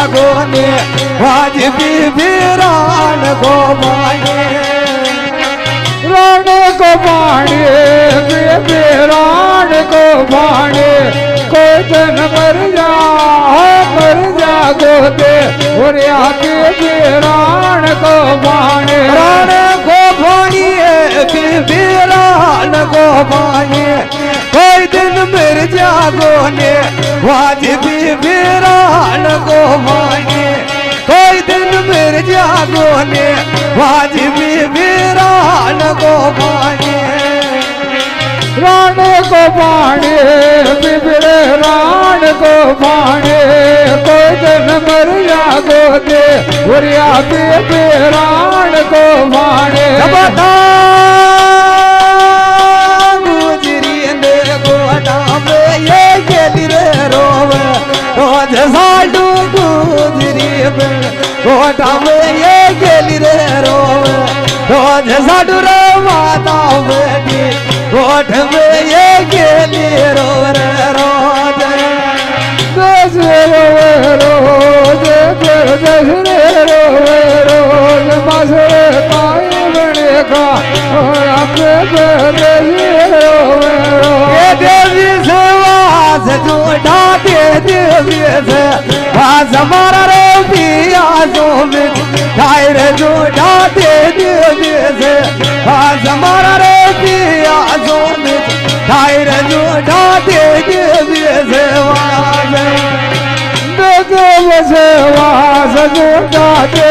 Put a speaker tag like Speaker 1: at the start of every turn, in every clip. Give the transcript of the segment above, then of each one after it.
Speaker 1: जागो ने वाजबी वीरान को माने
Speaker 2: राण को पाने वीरान को पाने कोई दिन मर जागो दे और आके वीरान को पाने
Speaker 1: राण को पानी वीरान को माने कोई दिन मर जागो ने वाजबी वीरान को माने कोई दिन मर जागो ने वाजबी वीरान को माने
Speaker 2: राण को पाने बिगड़े राण को पाने कोई दिन मर जागो दे बुरिया पे राण को पाने
Speaker 1: बता गुजरी ने गोटा में ये गेली रे रोवे रोज साडू गुजरी गोटा में ये गेली रे रोवे रोज साडू रे माता बेटी गोठ में ये गेली रो रे रोज
Speaker 2: रोवे रोज रोवे रोज मसरे पाए बने का रोवे
Speaker 1: ये देवी से वास झूठा दे देवी से वास हमारा रो पिया जो में टायर झूठा दे देवी से वास हमारा रो पिया जो में टायर झूठा दे देवी से वास
Speaker 2: वास झूठा दे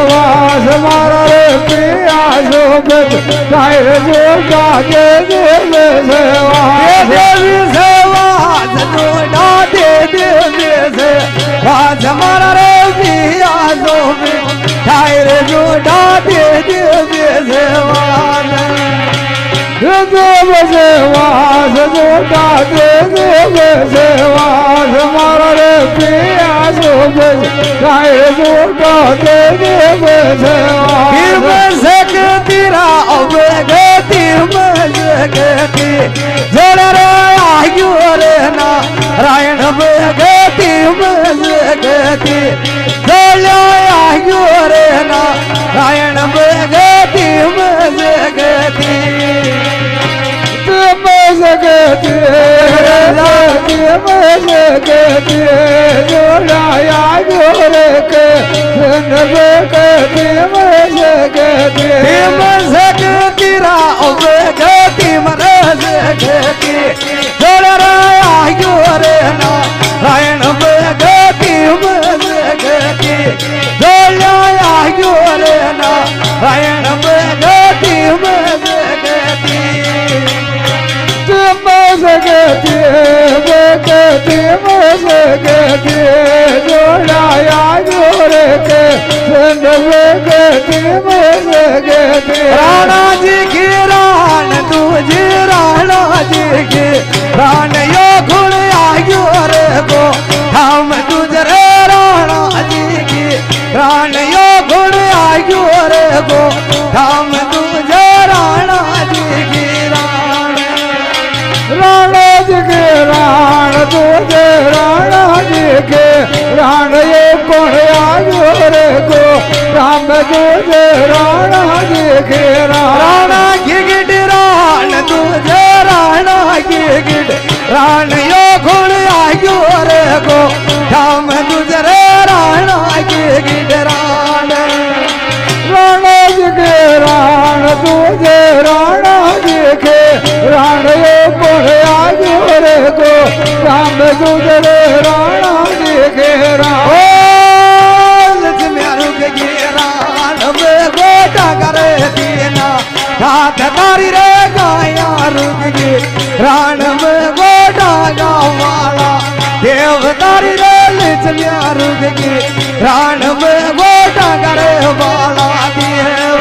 Speaker 2: वास हमारा रे पिया शोभित टायर झूठा दे
Speaker 1: देवी से वास झूठा दे देवी से वास हमारा रे पिया जो में टायर झूठा दे देवी से वास
Speaker 2: वास झूठा दे वास हमारा रे पिया शोभित टायर झूठा दे
Speaker 1: तेरा अवगति मजगति जड़ रे आयु रे नारायण अवगति मजगति जड़ आयु रे नारायण अवगति मजगति
Speaker 2: मजगति जोड़ाया जोड़े के
Speaker 1: मजगति रा अवगति मजगति जड़ रे आयु रे नारायण अवगति मजगति जड़ आयु रे नारायण अवगति मजगति
Speaker 2: मजगति जोड़ाया जोड़े के मजगति
Speaker 1: राणा जी की रान तुझे राणा जी की रान यो गुण आयु रे को हम तुझरे राणा जी की रान यो गुण आयु रे को हम तुझे राणा जी की
Speaker 2: राणा जी के राण तुझे राणा जी के राण ये कौन आयो रे को राम तुझे राणा जी के
Speaker 1: राणा की गिड रान तुझे राणा की गिड रान यो गुण आयु रे को हम तुझरे राणा की गिड राण
Speaker 2: राणा जी के राण तुझे राणा जी के राण ये कौन आयो रे को राम तुझे राणा जी के
Speaker 1: राण में गोटा करे दीना हाथ तारी रे गाया रुकी राण में गोटा गावाला देव तारी रे लिचमिया रुकी राण में गोटा करे वाला देव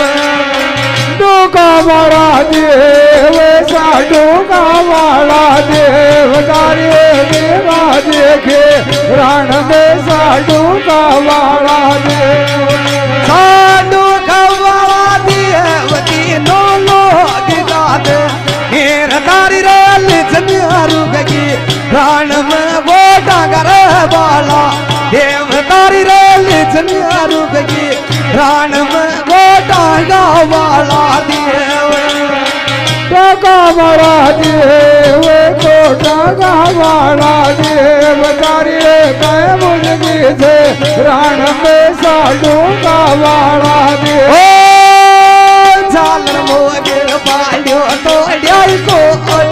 Speaker 2: डूका वाला देव साडू का वाला देव तारी देवा देखे राण में साडू का वाला देव
Speaker 1: साडू का वाला देव तीनों लोग गाते हीर तारी रे लिचमिया रुकी राण में गोटा करे वाला देव
Speaker 2: કાવાળા દેવ કોટા વાળા દેવ તારી રે કઈ મુજગી છે રાણ મે સાડુ કાવાળા દેવ
Speaker 1: ઝાલર મોગે પાડ્યો તોડ્યો કોઈ